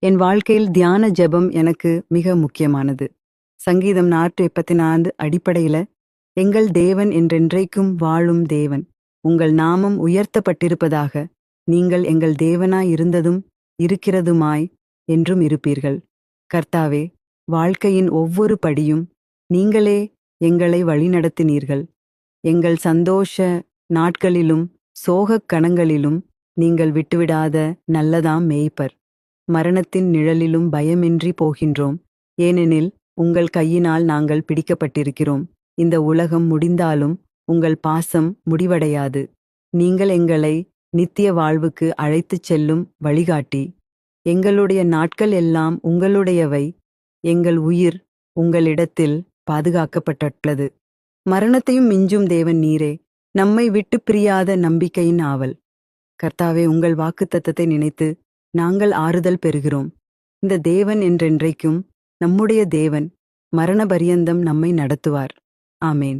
என் வாழ்க்கையில் தியான ஜெபம் எனக்கு மிக முக்கியமானது. சங்கீதம் 134 அடிப்படையில, எங்கள் தேவன் என்றென்றைக்கும் வாழும் தேவன். உங்கள் நாமம் உயர்த்தப்பட்டிருப்பதாக. நீங்கள் எங்கள் தேவனாய் இருந்ததும் இருக்கிறதுமாய் என்றும் இருப்பீர்கள். கர்த்தாவே, வாழ்க்கையின் ஒவ்வொரு படியும் நீங்களே எங்களை வழிநடத்தினீர்கள். எங்கள் சந்தோஷ நாட்களிலும் சோகக் கணங்களிலும் நீங்கள் விட்டுவிடாத நல்லதாம் மேய்ப்பர். மரணத்தின் நிழலிலும் பயமின்றி போகின்றோம், ஏனெனில் உங்கள் கையினால் நாங்கள் பிடிக்கப்பட்டிருக்கிறோம். இந்த உலகம் முடிந்தாலும் உங்கள் பாசம் முடிவடையாது. நீங்கள் எங்களை நித்திய வாழ்வுக்கு அழைத்துச் செல்லும் வழிகாட்டி. எங்களுடைய நாட்கள் எல்லாம் உங்களுடையவை. எங்கள் உயிர் உங்களிடத்தில் பாதுகாக்கப்பட்டுள்ளது. மரணத்தையும் மிஞ்சும் தேவன் நீரே, நம்மை விட்டு பிரியாத நம்பிக்கையின் ஆவல். கர்த்தாவே, உங்கள் வாக்குத்தத்தத்தை நினைத்து நாங்கள் ஆறுதல் பெறுகிறோம். இந்த தேவன் என்றென்றைக்கும் நம்முடைய தேவன். மரண பரியந்தம் நம்மை நடத்துவார். ஆமேன்.